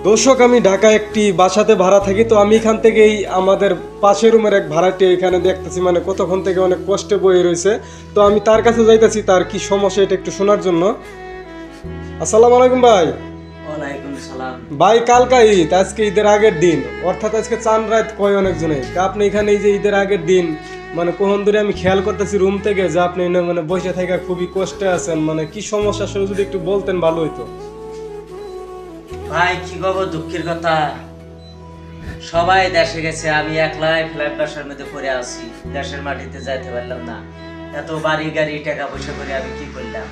দর্শক, আমি ঢাকায় একটি বাসাতে ভাড়া থাকি। তো আমি এখান থেকেই আমাদের পাশের রুমের এক ভাড়াটি এখানে দেখতেছি, মানে কতক্ষণ থেকে অনেক কষ্টে বয়ে রয়েছে। তো আমি তার কাছে যাইতেছি, তার কি সমস্যা এটা একটু শোনার জন্য। আসসালামু আলাইকুম ভাই। ওয়ালাইকুম সালাম। ভাই, কালকা ঈদ, আজকে ঈদের আগের দিন, অর্থাৎ আজকে চান রাত কয় অনেকজনে। তা আপনি এখানে এই যে ঈদের আগের দিন, মানে কখন ধরে আমি খেয়াল করতেছি রুম থেকে যে আপনি মানে বসে থেকে খুবই কষ্টে আছেন। মানে কি সমস্যা আসলে যদি একটু বলতেন ভালো হইতো। ভাই কি খবর, দুঃখের কথা, সবাই দেশে গেছে, আমি একলাই ফ্ল্যাট বাসার মধ্যে পড়ে আছি। দেশের মাটিতে যাইতে পারলাম না। এত বাড়ি গাড়ি টাকা পয়সা করে আমি কি করলাম,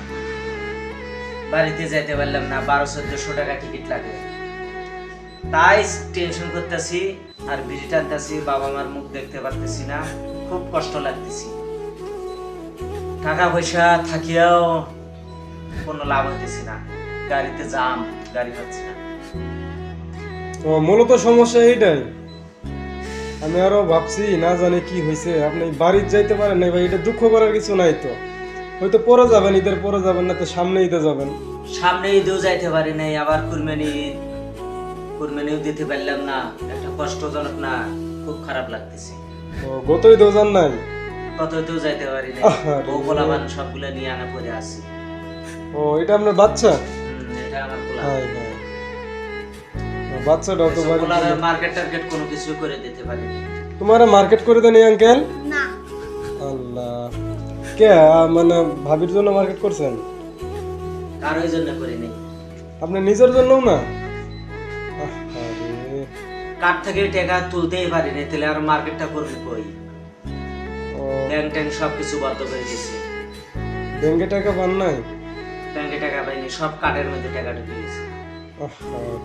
বাড়িতে যাইতে পারলাম না। 1200-1400 টাকা টিকিট লাগে, তাই টেনশন করতেছি আর বিড়ি টানতেছি। বাবা মার মুখ দেখতে পারতেছি না, খুব কষ্ট লাগতেছি। টাকা পয়সা থাকিয়াও কোনো লাভ হইতেছি না, গাড়িতে জাম, গাড়ি পাচ্ছি না। ও, মূলত সমস্যা এইটাই। আমি আরো ভাবছি না জানি কি হয়েছে, আপনি বাড়িতে যাইতে পারেন না ভাই। এটা দুঃখ করার কিছু নাই তো, হয়তো পরে যাবেন, ঈদের পরে যাবেন, না তো সামনে ঈদে যাবেন। সামনে ঈদেও যাইতে পারি নাই, আবার কুরবানিও দিতে পারলাম না। একটা কষ্টজনক না, খুব খারাপ লাগতেছে। ও, গত ঈদেও যান নাই? কততেও যাইতে পারি নাই, বউ পোলাপান সবগুলো নিয়ে আনা পড়ে আসি। ও, এটা আপনার বাচ্চা? এটা আমার পোলা। হ্যাঁ হ্যাঁ, বাচ্চাটাও তো বাড়ি। মার্কেট টার্গেট কোনো কিছু করে দিতে পারি না। তোমার মার্কেট করে দেন আঙ্কেল? না। আল্লাহ, কে মানে ভাবির জন্য মার্কেট করছেন? কারোর জন্য করি নাই। আপনি নিজের জন্য না? কার থেকে টাকা তুলতেই পারি নাই, তাহলে আর মার্কেটটা করবো কই? ব্যাংক ট্যাঙ্ক সবকিছু বন্ধ করে দিয়েছে। ব্যাংকে টাকা পান নাই? ব্যাংকে টাকা পাইনি, সব কার্ডের মধ্যে টাকা ঢুকে গেছে।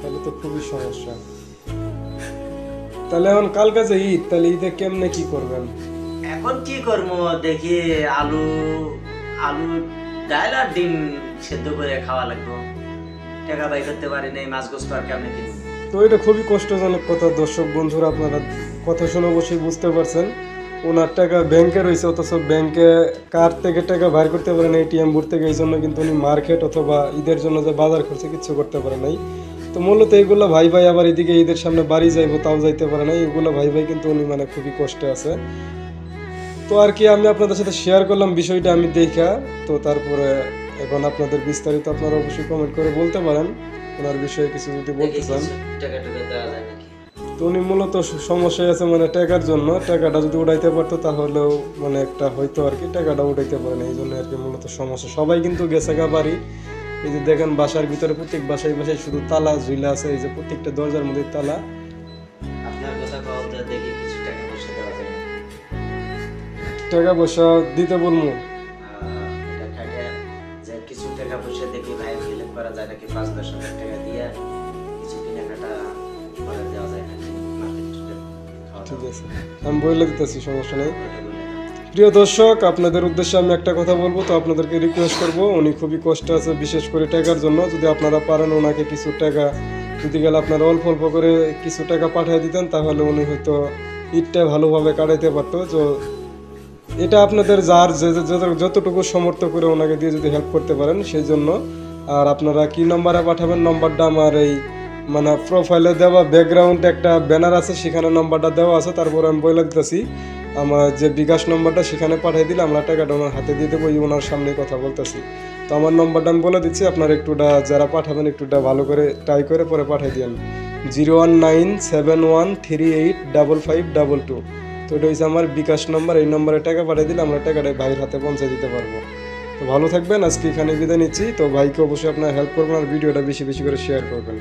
তাহলে তো খুবই সমস্যা। তাহলে এখন কাল কাছে ঈদ, তাহলে ঈদে কেমনে কি করবেন? এখন কি করবো দেখি, আলু ডাল আর ডিম সেদ্ধ করে খাওয়া লাগবে। টাকা বাই করতে পারি নাই, মাছ গোস্ত আর কেমনে কিনবো। তো এটা খুবই কষ্টজনক কথা। দর্শক বন্ধুরা, আপনারা কথা শুনে অবশ্যই বুঝতে পারছেন, ওনার টাকা ব্যাংকে রয়েছে, অথচ ব্যাংকে কার থেকে টাকা বাইর করতে পারে না, এটিএম বুথ থেকে। এই জন্য কিন্তু উনি মার্কেট অথবা ঈদের জন্য যে বাজার করছে কিচ্ছু করতে পারে নাই। তো মূলত এইগুলো ভাই ভাই, আবার এদিকে ঈদের সামনে বাড়ি যাইবো, তাও যাইতে পারে না। এগুলো ভাই ভাই কিন্তু উনি মানে খুবই কষ্টে আছে। তো আর কি, আমি আপনাদের সাথে শেয়ার করলাম বিষয়টা আমি দেখা। তো তারপরে এখন আপনাদের বিস্তারিত আপনারা অবশ্যই কমেন্ট করে বলতে পারেন ওনার বিষয়ে কিছু যদি বলতে চান। টাকা টুকা দেওয়া যায় নাকি? তো উনি মূলত সমস্যায় আছে মানে টাকার জন্য। টাকাটা যদি উঠাইতে পারতো তাহলেও মানে একটা হয়তো আর কি, টাকাটা উঠাইতে পারে না, এই জন্য আর কি মূলত সমস্যা। সবাই কিন্তু গেছে গা বাড়ি। এই যে দেখেন বাসার ভিতরে প্রত্যেক বাসায় বাসায় শুধু তালা ঝুলা আছে, এই যে প্রত্যেকটা দরজার মধ্যে তালা। আপনার কথা কও তো দেখি, কিছু টাকা পয়সা দেওয়া যায় নাকি? টাকা পয়সা দিতে বলবো? এটা খাইয়া যে কিছু টাকা পয়সা দেখি ভাই হেল্প করা যায় নাকি, 5-10 হাজার টাকা দিয়ে কিছু কেনাকাটা করে দেওয়া যায় নাকি, মার্কেট ঠিক আছে, আমি বলে দিতেছি, সমস্যা নেই। প্রিয় দর্শক, আপনাদের উদ্দেশ্যে আমি একটা কথা বলবো। তো আপনাদেরকে রিকোয়েস্ট করবো, উনি খুবই কষ্টে আছে, বিশেষ করে টাকার জন্য। যদি আপনারা পারেন ওনাকে কিছু টাকা, যদি গেলে আপনারা অল্প অল্প করে কিছু টাকা পাঠিয়ে দিতেন, তাহলে উনি হয়তো ঈদটা ভালোভাবে কাটাইতে পারতো। তো এটা আপনাদের যার যতটুকু সমর্থ করে ওনাকে দিয়ে যদি হেল্প করতে পারেন সেই জন্য। আর আপনারা কি নম্বরে পাঠাবেন, নম্বরটা আমার এই মানে প্রোফাইলে দেওয়া ব্যাকগ্রাউন্ডে একটা ব্যানার আছে, সেখানে নম্বরটা দেওয়া আছে। তারপর আমি বলে দিতেছি আমার যে বিকাশ নম্বরটা, সেখানে পাঠিয়ে দিলে আমরা টাকাটা ওনার হাতে দিয়ে দেবো। ওনার সামনে কথা বলতেছি। তো আমার নম্বরটা আমি বলে দিচ্ছি, আপনারা একটুটা যারা পাঠাবেন একটুটা ভালো করে ট্রাই করে পরে পাঠিয়ে দিন। 01971385552। তো এটা হচ্ছে আমার বিকাশ নম্বর। এই নম্বরে টাকা পাঠিয়ে দিলে আমরা টাকাটা ভাইয়ের হাতে পৌঁছে দিতে পারবো। তো ভালো থাকবেন, আজকে এখানে বিদায় নিচ্ছি। তো ভাইকে অবশ্যই আপনারা হেল্প করবেন আর ভিডিওটা বেশি বেশি করে শেয়ার করবেন।